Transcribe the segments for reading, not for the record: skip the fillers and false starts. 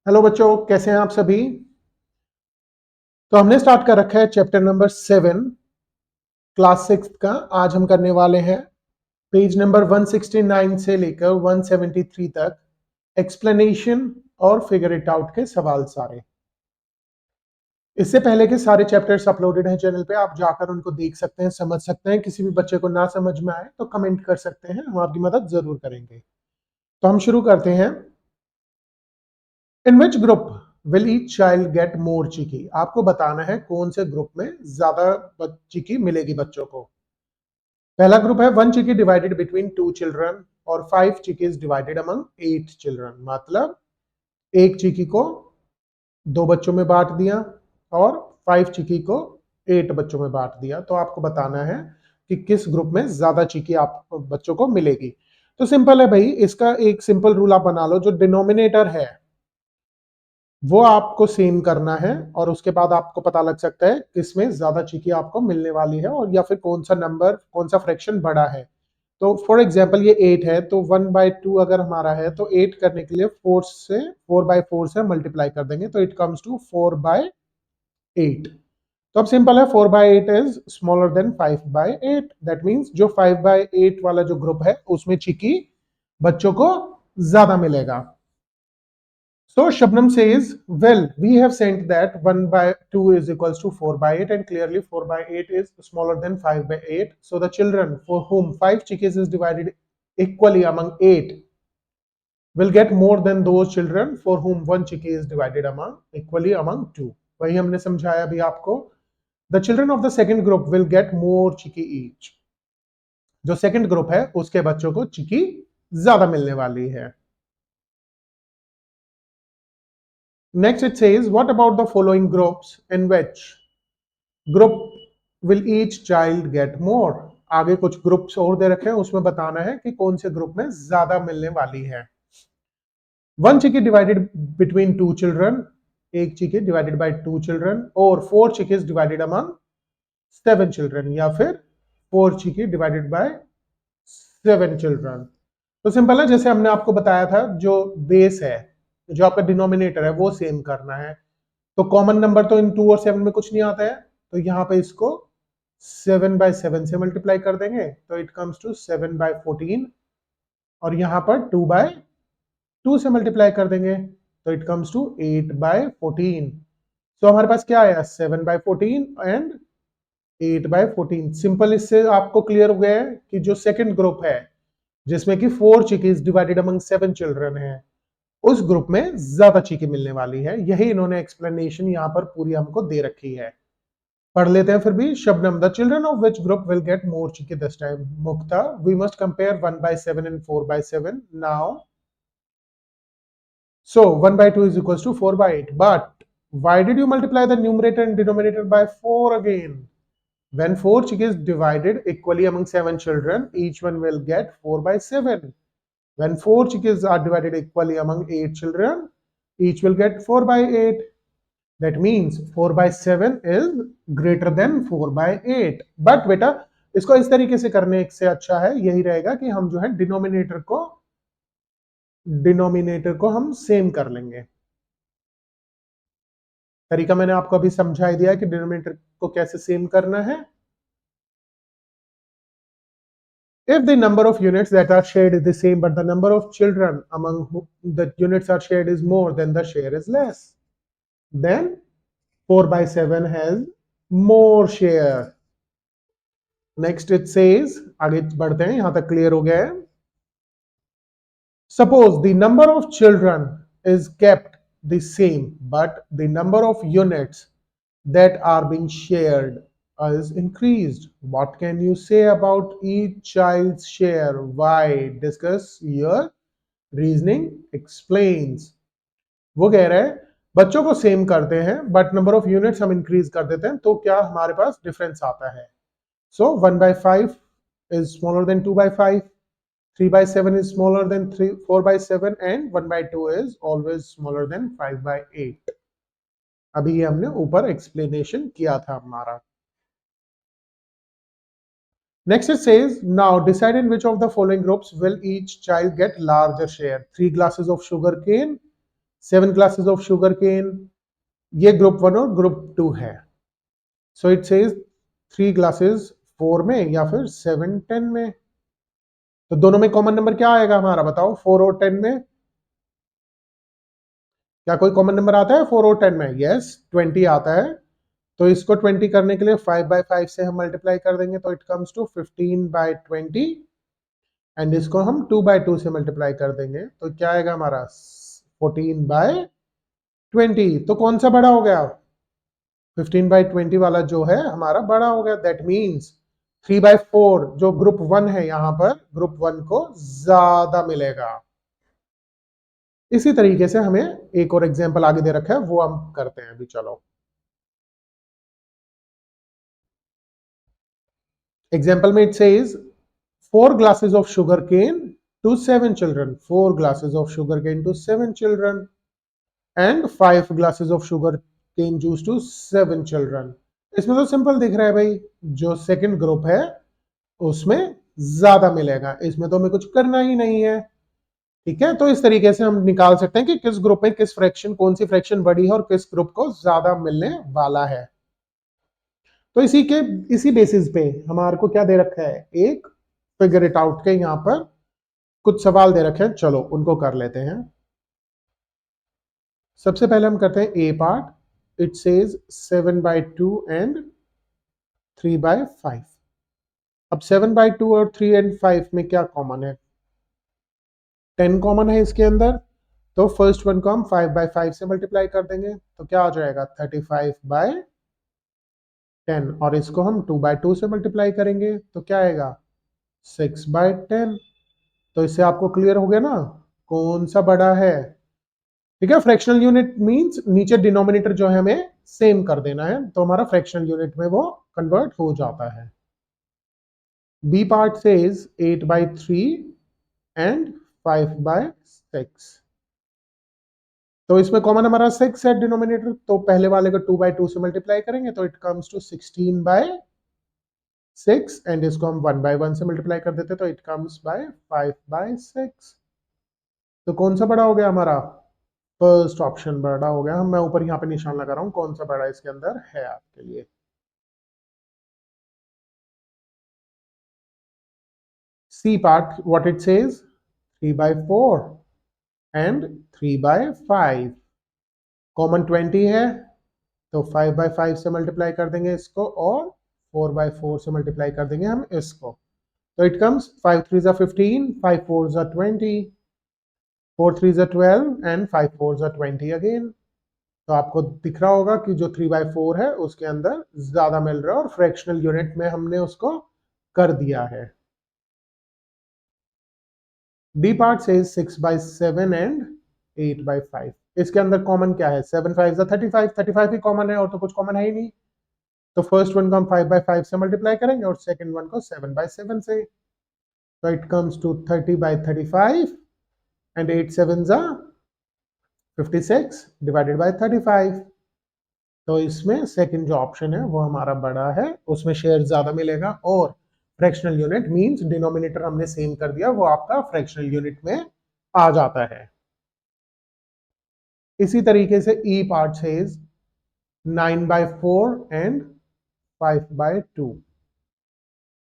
Hello बच्चों, कैसे हैं आप सभी। तो हमने स्टार्ट कर रखा है चैप्टर नंबर 7 क्लास 6 का। आज हम करने वाले हैं पेज नंबर 169 से लेकर 173 तक एक्सप्लेनेशन और फिगर इट आउट के सवाल सारे। इससे पहले के सारे चैप्टर्स अपलोडेड हैं चैनल पे, आप जाकर उनको देख सकते हैं, समझ सकते हैं। किसी भी बच्चे को ना समझ में आए तो कमेंट कर सकते हैं, हम आपकी मदद जरूर करेंगे। तो हम शुरू करते हैं। In which group will each child get more chikki. आपको बताना है कौन से ग्रुप में ज्यादा चिकी मिलेगी बच्चों को। पहला ग्रुप है 1 चिकी डिवाइडेड बिटवीन 2 चिल्ड्रन और 5 चिकीज डिवाइडेड अमंग 8 चिल्ड्रन। मतलब एक चिकी को 2 बच्चों में बांट दिया और 5 चिकी को 8 बच्चों में बांट दिया। तो आपको बताना है कि किस ग्रुप में ज्यादा चिकी आप बच्चों को मिलेगी। तो सिंपल है भाई, इसका एक सिंपल रूल आप बना लो। जो डिनोमिनेटर है वो आपको सेम करना है और उसके बाद आपको पता लग सकता है किसमें ज्यादा चीकी आपको मिलने वाली है और या फिर कौन सा नंबर, कौन सा फ्रैक्शन बड़ा है। तो फॉर एग्जांपल ये 8 है, तो 1/2 अगर हमारा है तो 8 करने के लिए 4/4 से मल्टीप्लाई कर देंगे तो इट कम्स टू 4/8। तो अब सिंपल है, 4/8 is smaller than 5/8। That means जो 5/8 वाला जो ग्रुप है उसमें चिकी बच्चों को ज्यादा मिलेगा। So Shabnam says, well, we have sent that 1/2 is equals to 4/8 and clearly 4/8 is smaller than 5/8. So the children for whom 5 chickies is divided equally among 8 will get more than those children for whom 1 chickie is divided among equally among 2. वही हमने समझाया अभी आपको। The children of the second group will get more chickie each. जो second group है उसके बच्चों को चिकी ज्यादा मिलने वाली है। Next it says, what about the following groups in which group will each child get more? आगे कुछ ग्रुप्स और दे रखे हैं, उसमें बताना है कि कौन से ग्रुप में ज्यादा मिलने वाली है। 1 चिकी डिवाइडेड बिटवीन 2 चिल्ड्रन, एक चिकी डिवाइडेड बाय 2 चिल्ड्रन, और 4 चिकीज डिवाइडेड अमंग 7 चिल्ड्रन, या फिर 4 चिकी डिवाइडेड बाय 7 चिल्ड्रन। तो सिंपल है, जैसे हमने आपको बताया था, जो बेस है, जो आपका डिनोमिनेटर है वो सेम करना है। तो कॉमन नंबर तो इन 2 और 7 में कुछ नहीं आता है, तो यहां पे इसको 7/7 से मल्टीप्लाई कर देंगे तो इट कम्स टू 7/14, और यहां पर 2/2 से मल्टीप्लाई कर देंगे तो इट कम्स टू 8/14। तो हमारे पास क्या आया, 7/14 एंड 8/14। सिंपल, इससे आपको क्लियर हो गया है कि जो सेकंड ग्रुप है जिसमें कि 4 चिकीज डिवाइडेड अमंग 7 चिल्ड्रन है, उस ग्रुप में ज्यादा चीकी मिलने वाली है। यही इन्होंने एक्सप्लेनेशन यहां पर पूरी हमको दे रखी है। पढ़ लेते हैं फिर भी। Shabnam, the children of which group will get more cheeky this time? Mukta, we must compare 1/7 and 4/7 now. So 1/2 is equals to 4/8, but why did you multiply the numerator and denominator by 4 again? When 4 chickies divided equally among 7 children, each one will get 4/7. When 4 chickies are divided equally among 8 children, each will get 4/8. That means 4/7 is greater than 4/8. But बेटा, इसको इस तरीके से करने से अच्छा है, यही रहेगा कि हम जो है डिनोमिनेटर को हम सेम कर लेंगे। तरीका मैंने आपको अभी समझा ही दिया है कि डिनोमिनेटर को कैसे सेम करना है। If the number of units that are shared is the same, but the number of children among whom the units are shared is more, then the share is less. Then 4/7 has more share. Next it says, आगे बढ़ते हैं, यहां तक clear हो गया है। Suppose the number of children is kept the same, but the number of units that are being shared is increased. What can you say about each child's share? Why? Discuss your reasoning explains. वो कह रहे हैं बच्चों को same करते हैं but number of units हम increase कर देते हैं, तो क्या हमारे पास डिफरेंस आता है। सो 1/5 is smaller than 2/5, 3/7 is smaller than 4/7, and 1/2 is always smaller than 5/8। अभी ये हमने ऊपर एक्सप्लेनेशन किया था हमारा। Next it says, now decide in which of the following groups will each child get larger share. 3 glasses of sugar cane, 7 glasses of sugar cane, ये group 1 और group 2 है। सो इट सेज 3 ग्लासेस 4 में या फिर 7 10 में। तो दोनों में कॉमन नंबर क्या आएगा हमारा, बताओ 4 और 10 में क्या कोई कॉमन नंबर आता है 4 और 10 में? यस, 20 आता है। तो इसको 20 करने के लिए 5/5 से हम मल्टीप्लाई कर देंगे तो इट कम्स टू 15/20 एंड इसको हम 2/2 से मल्टीप्लाई कर देंगे तो क्या आएगा हमारा 14/20। तो कौन सा बड़ा हो गया? 15/20 वाला जो है हमारा बड़ा हो गया। दैट मीन्स 3/4 जो ग्रुप 1 है यहां पर ग्रुप 1 को ज्यादा मिलेगा। इसी तरीके से हमें एक और एग्जांपल आगे दे रखा है वो हम करते हैं अभी। चलो एग्जांपल में it says 4 glasses of sugar cane to 7 children, 4 glasses of sugar cane to 7 children and 5 glasses of sugar cane juice to 7 children। इसमें तो सिंपल दिख रहा है भाई, जो सेकंड ग्रुप है उसमें ज्यादा मिलेगा, इसमें तो हमें कुछ करना ही नहीं है। ठीक है, तो इस तरीके से हम निकाल सकते हैं कि किस ग्रुप में किस फ्रैक्शन, कौन सी फ्रैक्शन बड़ी है और किस ग्रुप को ज्यादा मिलने वाला है। तो इसी बेसिस पे हमारे को क्या दे रखा है, एक फिगर इट आउट के यहाँ पर कुछ सवाल दे रखे हैं, चलो उनको कर लेते हैं। सबसे पहले हम करते हैं ए पार्ट। It says 7/2 and 3/5। अब 7/2 और 3 एंड 5 में क्या कॉमन है? 10 कॉमन है इसके अंदर। तो फर्स्ट वन को हम 5/5 से मल्टीप्लाई कर देंगे तो क्या आ जाएगा 35/10 और इसको हम 2/2 से मल्टीप्लाई करेंगे तो क्या आएगा 6/10। तो इससे आपको क्लियर हो गया ना कौन सा बड़ा है। ठीक है, फ्रैक्शनल यूनिट मींस नीचे डिनोमिनेटर जो है हमें सेम कर देना है तो हमारा फ्रैक्शनल यूनिट में वो कन्वर्ट हो जाता है। B part says 8/3 and 5/6। तो इसमें कॉमन हमारा 6 है डिनोमिनेटर, तो पहले वाले को 2/2 से मल्टीप्लाई करेंगे तो इट कम्स टू 16/6 एंड इसको हम 1/1 से मल्टीप्लाई कर देते तो इट कम्स बाय 5/6। तो कौन सा बड़ा हो गया हमारा? फर्स्ट ऑप्शन बड़ा हो गया। हम मैं ऊपर यहाँ पे निशान लगा रहा हूँ कौन सा बड़ा इसके अंदर है आपके लिए। C part what it says 3/4 and 3/5। Common 20 है तो 5/5 से मल्टीप्लाई कर देंगे इसको और 4/4 से मल्टीप्लाई कर देंगे हम इसको तो इट कम्स 5 3 जा 15, 5 4 जा 20, 4 3 जा 12 एंड 5 4 जा 20 अगेन। तो आपको दिख रहा होगा कि जो 3/4 है उसके अंदर ज्यादा मिल रहा है और फ्रैक्शनल यूनिट में हमने उसको कर दिया है। डी पार्ट से 6/7 एंड 8/5। इसके अंदर कॉमन क्या है? 7 5 जा 35, 35 ही कॉमन है और तो कुछ कॉमन है ही नहीं। तो फर्स्ट वन को हम 5/5 से मल्टीप्लाई करेंगे और सेकंड वन को 7/7 से। तो इट कम्स टू 30/35 एंड 8 7 जा 56 डिवाइडेड बाय 35। तो इसमें सेकंड जो ऑप्शन है वो हमारा बड़ा है, उसमें शेयर ज्यादा मिलेगा और फ्रैक्शनल यूनिट मींस डिनोमिनेटर हमने सेम कर दिया, वो आपका फ्रैक्शनल यूनिट में आ जाता है। इसी तरीके से ई पार्ट सेज 9/4 एंड 5/2।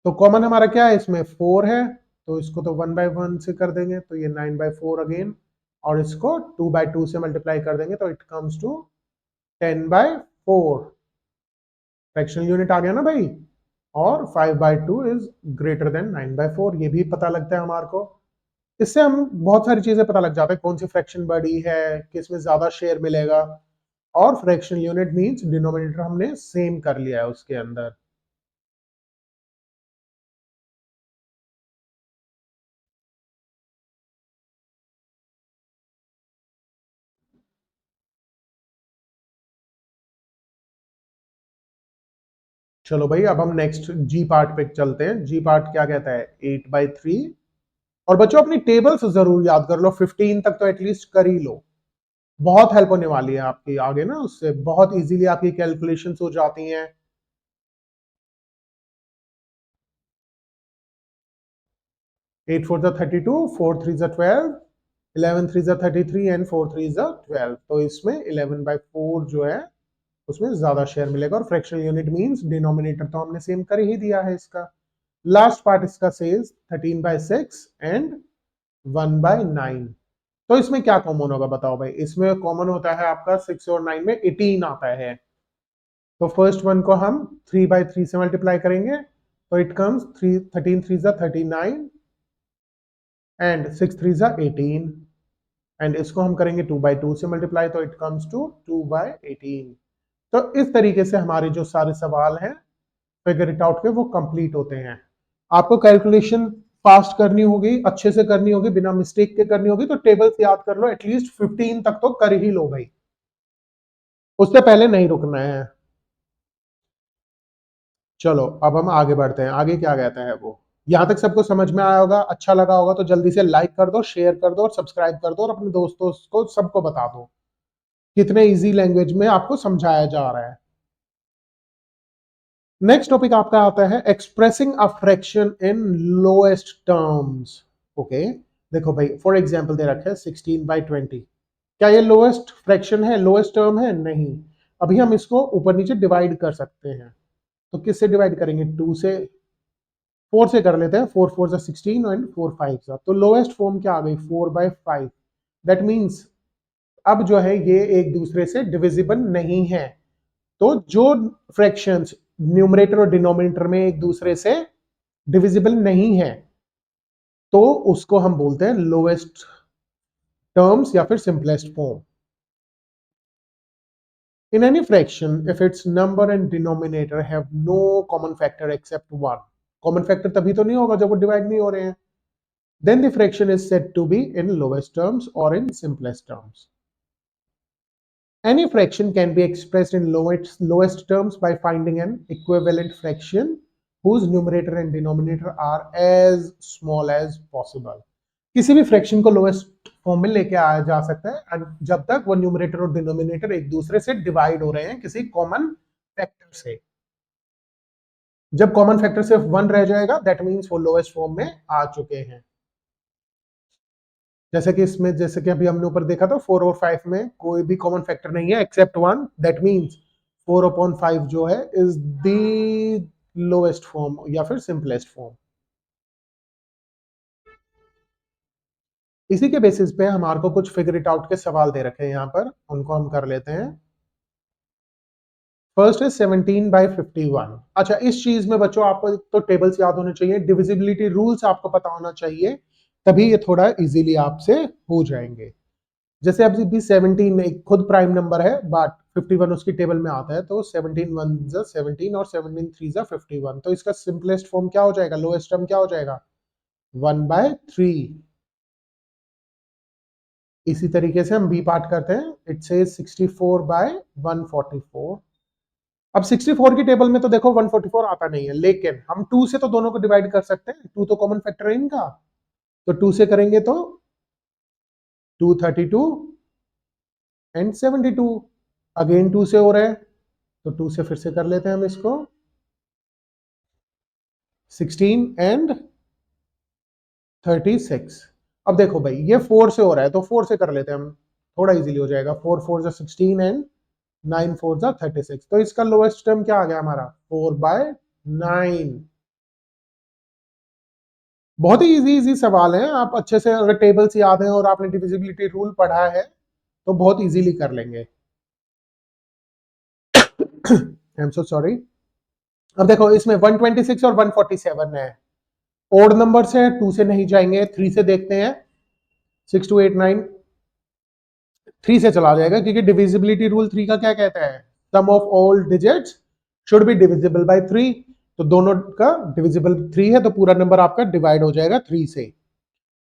तो कॉमन हमारा क्या है इसमें 4 है तो इसको तो 1/1 से कर देंगे तो ये 9/4 अगेन और इसको 2/2 से मल्टीप्लाई कर देंगे तो it comes to 10/4। Fractional unit आ गया ना भाई। और 5/2 इज ग्रेटर देन 9/4 ये भी पता लगता है हमारे को। इससे हम बहुत सारी चीजें पता लग जाता है कौन सी फ्रैक्शन बड़ी है, किस में ज्यादा शेयर मिलेगा और फ्रैक्शनल यूनिट मींस डिनोमिनेटर हमने सेम कर लिया है उसके अंदर। चलो भाई अब हम नेक्स्ट जी पार्ट पे चलते हैं। जी पार्ट क्या कहता है 8/3। और बच्चों अपनी टेबल्स जरूर याद कर लो, 15 तक तो एटलीस्ट कर ही लो, बहुत हेल्प होने वाली है आपकी आगे ना, उससे बहुत इजीली आपकी कैलकुलेशंस हो जाती हैं। 8 4 जा 32, 4 3 जा 12, 11 3 जा 33 एंड 4 3 जा 12, तो इसमें 11/4 जो है उसमें ज्यादा शेयर मिलेगा। और फ्रैक्शनल यूनिट मींस डिनोमिनेटर तो हमने सेम कर ही दिया है इसका। लास्ट पार्ट इसका सेज 13/6 एंड 1/9। तो इसमें क्या कॉमन होगा बताओ भाई? इसमें कॉमन होता है आपका 6 और 9 में 18 आता है। तो फर्स्ट वन को हम 3/3 से मल्टीप्लाई करेंगे, तो इट कम्स 13 3 जा 39 एंड 6 3 जा 18, एंड इसको हम करेंगे 2/2 से मल्टीप्लाई, तो इट कम्स टू 2/18। तो इस तरीके से हमारे जो सारे सवाल हैं फिगर इट आउट के वो कंप्लीट होते हैं। आपको कैलकुलेशन फास्ट करनी होगी, अच्छे से करनी होगी, बिना मिस्टेक के करनी होगी, तो टेबल्स याद कर लो, एटलीस्ट 15 तक तो कर ही लो भाई, उससे पहले नहीं रुकना है। चलो अब हम आगे बढ़ते हैं। आगे क्या कहता है वो? यहां तक सबको समझ में आया होगा, अच्छा लगा होगा तो जल्दी से लाइक कर दो, शेयर कर दो और सब्सक्राइब कर दो और अपने दोस्तों को सबको बता दो कितने इजी लैंग्वेज में आपको समझाया जा रहा है। नेक्स्ट टॉपिक आपका आता है expressing a fraction in lowest terms. Okay, देखो भाई फॉर एग्जांपल दे रखा है 16/20। क्या ये लोएस्ट फ्रैक्शन है, लोएस्ट टर्म है? नहीं। अभी हम इसको ऊपर नीचे डिवाइड कर सकते हैं, तो किससे डिवाइड करेंगे? 2 से, 4 से कर लेते हैं। 4 4 जा 16 एंड 4 5 जा, तो लोएस्ट फॉर्म क्या आ गई? 4/5। दैट मीन्स अब जो है ये एक दूसरे से डिविजिबल नहीं है। तो जो फ्रैक्शंस न्यूमरेटर और डिनोमिनेटर में एक दूसरे से डिविजिबल नहीं है, तो उसको हम बोलते हैं लोएस्ट टर्म्स या फिर simplest form. In any fraction, if its number and denominator have no common factor except one, common factor तभी तो नहीं होगा जब वो डिवाइड नहीं हो रहे हैं, then the fraction is said to be in lowest terms or in simplest terms. Any fraction can be expressed in lowest terms by finding an equivalent fraction whose numerator and denominator are as small as possible. किसी भी fraction को lowest form में लेके आया जा सकता है जब तक वो न्यूमरेटर और डिनोमिनेटर एक दूसरे से डिवाइड हो रहे हैं किसी कॉमन फैक्टर से। जब कॉमन फैक्टर सिर्फ 1 रह जाएगा, दैट मीन्स वो लोएस्ट फॉर्म में आ चुके हैं। जैसे कि इसमें, जैसे कि अभी हमने ऊपर देखा था 4 और 5 में कोई भी कॉमन फैक्टर नहीं है एक्सेप्ट 1, दैट मींस 4/5 जो है इज द लोएस्ट फॉर्म या फिर सिंपलेस्ट फॉर्म। इसी के बेसिस पे हमारे को कुछ फिगर इट आउट के सवाल दे रखे हैं यहाँ पर, उनको हम कर लेते हैं। फर्स्ट है 17/51। अच्छा, इस चीज में बच्चों आपको तो टेबल्स याद होने चाहिए, डिविजिबिलिटी रूल्स आपको पता होना चाहिए, तभी ये थोड़ा इजीली आपसे हो जाएंगे। जैसे अब भी 17 एक खुद प्राइम नंबर है, बट 51 उसकी टेबल में आता है, तो 17 1 जा 17 और 17 3 जा 51, तो इसका सिंपलेस्ट फॉर्म क्या हो जाएगा? लोएस्ट टर्म क्या हो जाएगा? 1/3। इसी तरीके से हम बी पार्ट करते हैं। It says 64/144। अब 64 की टेबल में तो देखो 144 आता नहीं है, लेकिन हम 2 से तो दोनों को डिवाइड कर सकते हैं, 2 तो कॉमन फैक्टर है इनका, तो 2 से करेंगे तो 232 एंड 72। अगेन 2 से हो रहा है, तो 2 से फिर से कर लेते हैं हम इसको, 16 एंड 36। अब देखो भाई ये 4 से हो रहा है, तो 4 से कर लेते हैं हम, थोड़ा इजीली हो जाएगा। 4 4 जा 16 एंड 9 4 जा 36, तो इसका लोएस्ट टर्म क्या आ गया हमारा? 4/9। बहुत ही इजी इजी सवाल है, आप अच्छे से अगर टेबल्स याद है और आपने डिविजिबिलिटी रूल पढ़ा है तो बहुत इजीली कर लेंगे। I am so sorry. अब देखो इसमें 126 और 147 है, ओड नंबर से 2 से नहीं जाएंगे, 3 से देखते हैं। 6 2 8 9, 3 से चला जाएगा, क्योंकि डिविजिबिलिटी रूल 3 का क्या कहता है? Sum of all digits should be divisible by 3। तो दोनों का डिविजिबल 3 है, तो पूरा नंबर आपका डिवाइड हो जाएगा 3 से।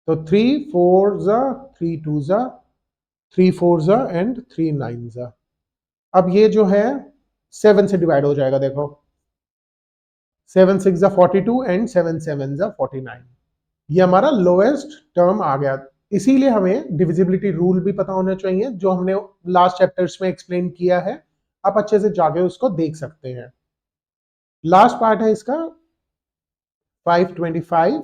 तो 3 4 जा 3 2 जा 3 4 जा एंड 3 9 जा। अब ये जो है 7 से डिवाइड हो जाएगा, देखो 7 6 जा 42 एंड 7 7 जा 49। ये हमारा लोएस्ट टर्म आ गया। इसीलिए हमें डिविजिबिलिटी रूल भी पता होना चाहिए, जो हमने लास्ट चैप्टर्स में एक्सप्लेन किया है, आप अच्छे से जाके उसको देख सकते हैं। लास्ट पार्ट है इसका 525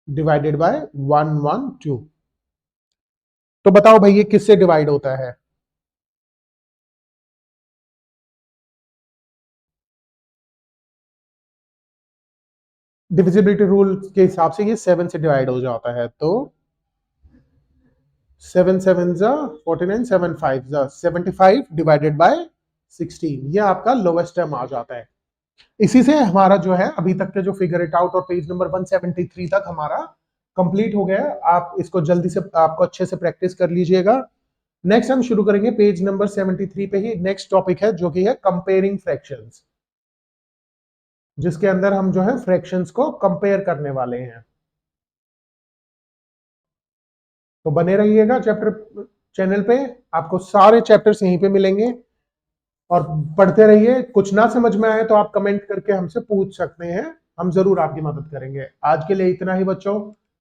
डिवाइडेड बाय 112। तो बताओ भाई ये किससे डिवाइड होता है? डिविजिबिलिटी रूल के हिसाब से ये 7 से डिवाइड हो जाता है। तो 7 7 जा 49, 7 5 जा 75 डिवाइडेड बाय 16, ये आपका लोवेस्ट टर्म आ जाता है। इसी से हमारा जो है अभी तक के जो फिगर इट आउट और पेज नंबर 173 तक हमारा कंप्लीट हो गया है। आप इसको जल्दी से आपको अच्छे से प्रैक्टिस कर लीजिएगा। नेक्स्ट हम शुरू करेंगे पेज नंबर 73 पे ही। नेक्स्ट टॉपिक है जो कि है कंपेयरिंग फ्रैक्शंस, जिसके अंदर हम जो है फ्रैक्शंस को कंपेयर करने वाले हैं। तो बने रहिएगा चैप्टर चैनल पे, आपको सारे चैप्टर्स यहीं पे मिलेंगे और पढ़ते रहिए। कुछ ना समझ में आए तो आप कमेंट करके हमसे पूछ सकते हैं, हम जरूर आपकी मदद करेंगे। आज के लिए इतना ही बच्चों,